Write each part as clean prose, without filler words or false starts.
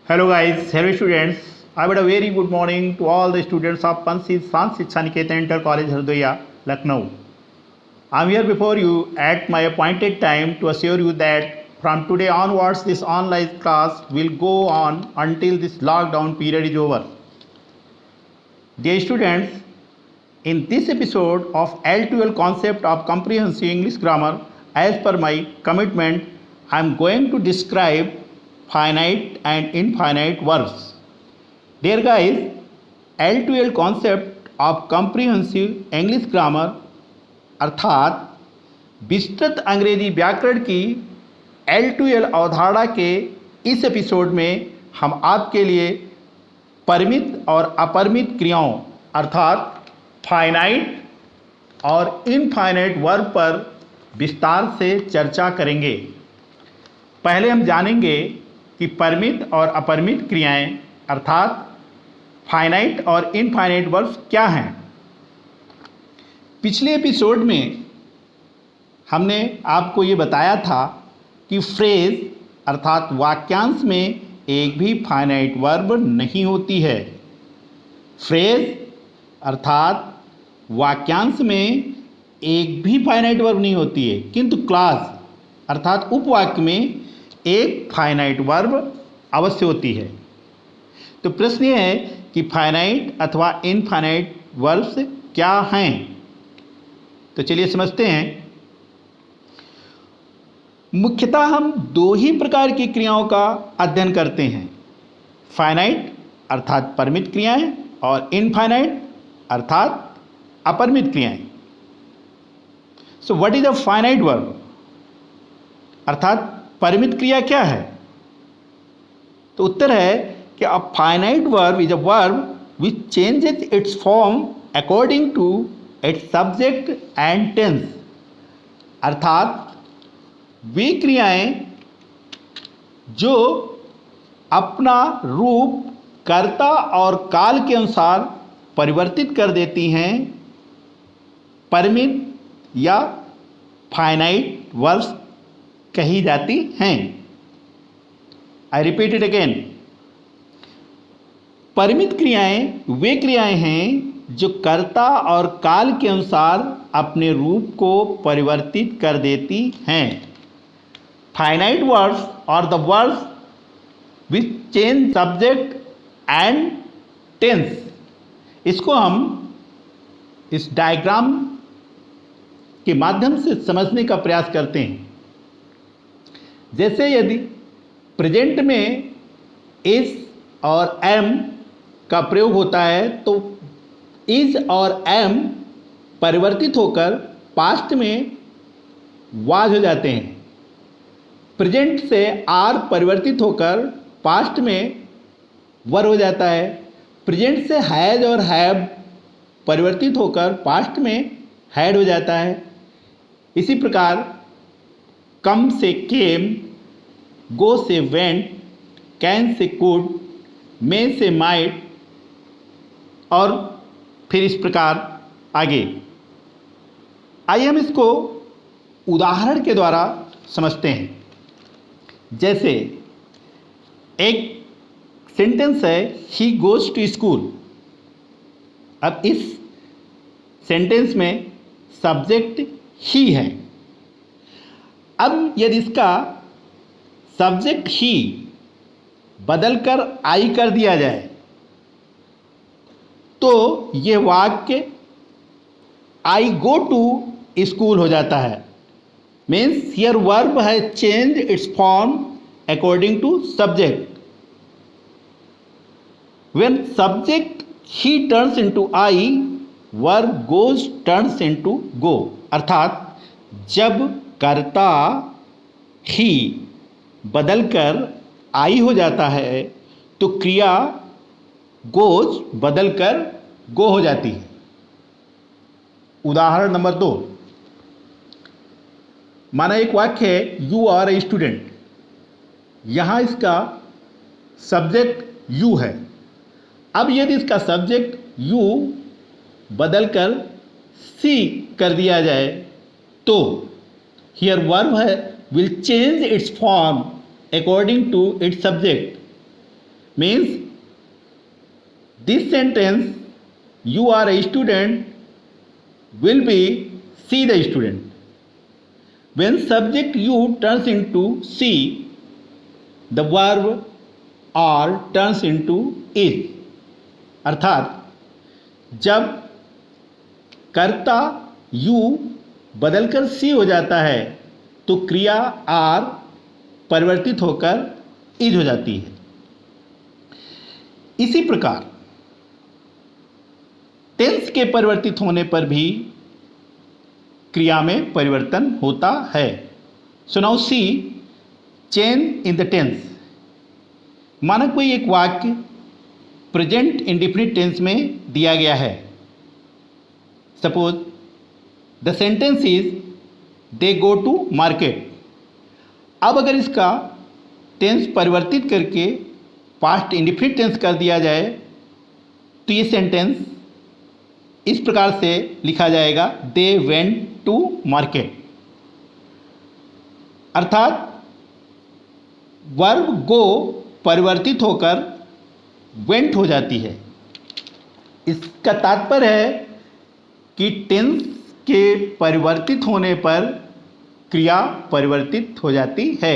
Hello guys, hello students. I would a very good morning to all the students of Pansit Sant Shiksha Niketan Inter College Hardoi, Lucknow. I am here before you at my appointed time to assure you that from today onwards this online class will go on until this lockdown period is over. Dear students, in this episode of L12 concept of comprehensive English grammar, as per my commitment, I am going to describe finite and infinite verbs. Dear guys, L12 concept of comprehensive English grammar अर्थात विस्तृत अंग्रेजी व्याकरण की L12 अवधारणा के इस episode में हम आपके लिए परिमित और अपरिमित क्रियाओं अर्थात फाइनाइट और इनफाइनाइट वर्ब पर विस्तार से चर्चा करेंगे। पहले हम जानेंगे कि परिमित और अपरिमित क्रियाएं अर्थात फाइनाइट और इनफाइनाइट वर्ब्स क्या हैं। पिछले एपिसोड में हमने आपको ये बताया था कि फ्रेज अर्थात वाक्यांश में एक भी फाइनाइट वर्ब नहीं होती है। फ्रेज अर्थात वाक्यांश में एक भी फाइनाइट वर्ब नहीं होती है, किंतु क्लॉज अर्थात उपवाक्य में एक फाइनाइट वर्ब अवश्य होती है। तो प्रश्न ये है कि फाइनाइट अथवा इनफाइनाइट वर्ब्स क्या हैं। तो चलिए समझते हैं। मुख्यतः हम दो ही प्रकार की क्रियाओं का अध्ययन करते हैं, फाइनाइट अर्थात परिमित क्रियाएं और इनफाइनाइट अर्थात अपरिमित क्रियाएं। So what is a finite verb अर्थात परिमित क्रिया क्या है? तो उत्तर है कि a finite verb is a verb which changes its form according to its subject and tense. अर्थात वे क्रियाएं जो अपना रूप कर्ता और काल के अनुसार परिवर्तित कर देती हैं, परिमित या फाइनाइट वर्ब्स कही जाती हैं। I repeat it again. परिमित क्रियाएं वे क्रियाएं हैं जो कर्ता और काल के अनुसार अपने रूप को परिवर्तित कर देती हैं। फाइनाइट वर्ब्स और the verbs which change subject and tense. इसको हम इस डायग्राम के माध्यम से समझने का प्रयास करते हैं। जैसे यदि प्रेजेंट में इज और एम का प्रयोग होता है तो इज और एम परिवर्तित होकर पास्ट में वाज हो जाते हैं। प्रेजेंट से आर परिवर्तित होकर पास्ट में वर हो जाता है। प्रेजेंट से हैज और हैव परिवर्तित होकर पास्ट में हैड हो जाता है। इसी प्रकार कम से केम, गो से वेंट, कैन से कुड, मे से माइट और फिर इस प्रकार आगे। आइए हम इसको उदाहरण के द्वारा समझते हैं। जैसे एक सेंटेंस है ही गोज टू स्कूल। अब इस सेंटेंस में सब्जेक्ट ही है। अब यदि इसका सब्जेक्ट ही बदलकर आई कर दिया जाए तो यह वाक्य आई गो टू स्कूल हो जाता है। Means here verb has change its form according to subject. When subject he turns into I, verb goes turns into go. अर्थात जब कर्ता ही बदलकर आई हो जाता है तो क्रिया गोज बदलकर गो हो जाती है। उदाहरण नंबर 2, माना एक वाक्य है यू आर ए स्टूडेंट। यहां इसका सब्जेक्ट यू है। अब यदि इसका सब्जेक्ट यू बदलकर सी कर दिया जाए तो हियर वर्ब है will change its form according to its subject. means this sentence you are a student will be see the student. When subject you turns into see, the verb are turns into is. अर्थात जब कर्ता you बदलकर सी हो जाता है तो क्रिया are परिवर्तित होकर इज हो जाती है। इसी प्रकार टेंस के परिवर्तित होने पर भी क्रिया में परिवर्तन होता है। So now see change in the tense. माना कोई एक वाक्य प्रेजेंट इंडेफिनिट टेंस में दिया गया है। Suppose the sentence is they go to market. अब अगर इसका टेंस परिवर्तित करके पास्ट इंडेफिनिट टेंस कर दिया जाए तो ये सेंटेंस इस प्रकार से लिखा जाएगा, दे वेंट टू मार्केट। अर्थात वर्ब गो परिवर्तित होकर वेंट हो जाती है। इसका तात्पर्य है कि टेंस के परिवर्तित होने पर क्रिया परिवर्तित हो जाती है।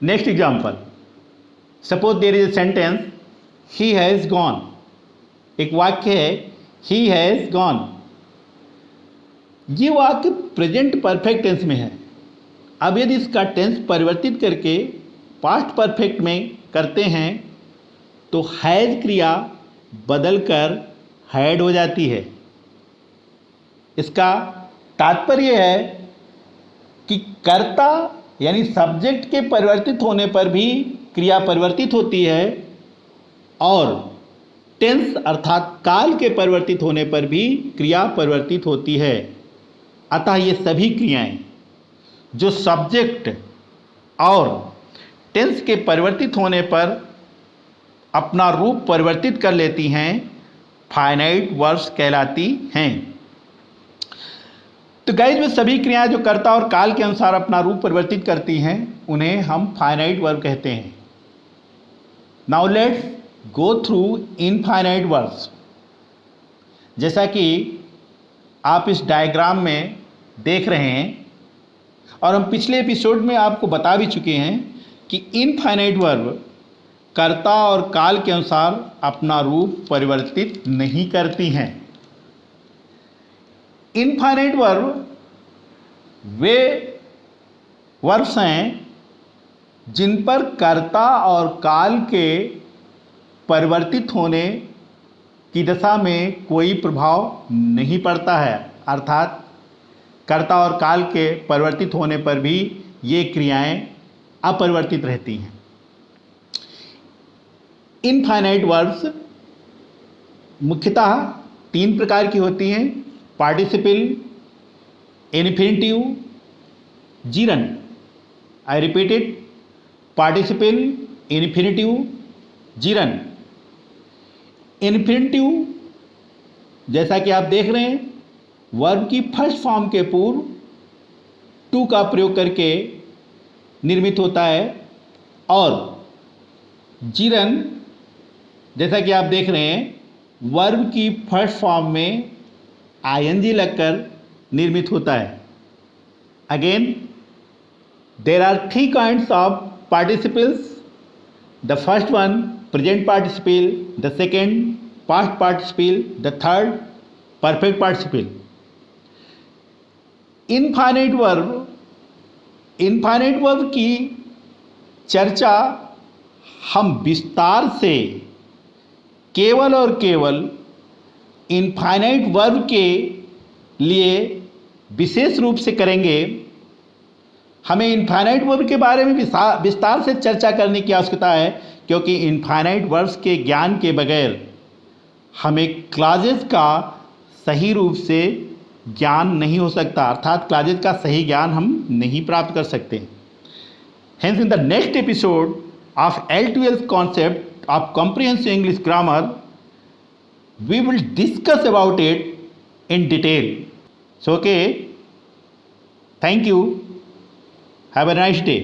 Next example, suppose there is a sentence he has gone. एक वाक्य है ही हैज़ गॉन। ये वाक्य प्रेजेंट परफेक्ट टेंस में है। अब यदि इसका टेंस परिवर्तित करके पास्ट परफेक्ट में करते हैं तो हैज़ क्रिया बदलकर हैड हो जाती है। इसका तात्पर्य है कि कर्ता यानी सब्जेक्ट के परिवर्तित होने पर भी क्रिया परिवर्तित होती है और टेंस अर्थात काल के परिवर्तित होने पर भी क्रिया परिवर्तित होती है। अतः ये सभी क्रियाएं जो सब्जेक्ट और टेंस के परिवर्तित होने पर अपना रूप परिवर्तित कर लेती हैं फाइनाइट वर्ब्स कहलाती हैं। तो गाइस में सभी क्रियाएं जो कर्ता और काल के अनुसार अपना रूप परिवर्तित करती हैं उन्हें हम फाइनाइट वर्ब कहते हैं। Now let's go through infinite verbs. जैसा कि आप इस डायग्राम में देख रहे हैं और हम पिछले एपिसोड में आपको बता भी चुके हैं कि इनफाइनाइट वर्ब कर्ता और काल के अनुसार अपना रूप परिवर्तित नहीं करती हैं। इनफाइनाइट वर्ब वे वर्ब्स हैं जिन पर कर्ता और काल के परिवर्तित होने की दशा में कोई प्रभाव नहीं पड़ता है। अर्थात कर्ता और काल के परिवर्तित होने पर भी ये क्रियाएं अपरिवर्तित रहती हैं। इनफाइनाइट वर्ब्स मुख्यतः 3 प्रकार की होती हैं, participle, infinitive, gerund. I repeat it, participle, infinitive, gerund. Infinitive जैसा कि आप देख रहे हैं वर्ब की फर्स्ट फॉर्म के पूर्व टू का प्रयोग करके निर्मित होता है और जीरन जैसा कि आप देख रहे हैं वर्ब की फर्स्ट फॉर्म में आईएनजी लगकर निर्मित होता है। Again there are 3 kinds of participles. The first one present participle, the second past participle, the third perfect participle. Infinite verb की चर्चा हम विस्तार से केवल और केवल इनफाइनाइट वर्ब के लिए विशेष रूप से करेंगे। हमें इनफाइनाइट वर्ब के बारे में विस्तार से चर्चा करने की आवश्यकता है क्योंकि इनफाइनाइट वर्ब्स के ज्ञान के बगैर हमें क्लॉजेस का सही रूप से ज्ञान नहीं हो सकता। अर्थात क्लॉजेस का सही ज्ञान हम नहीं प्राप्त कर सकते। Hence in the next episode of L12 concept of comprehensive English grammar we will discuss about it in detail. So okay, thank you, have a nice day.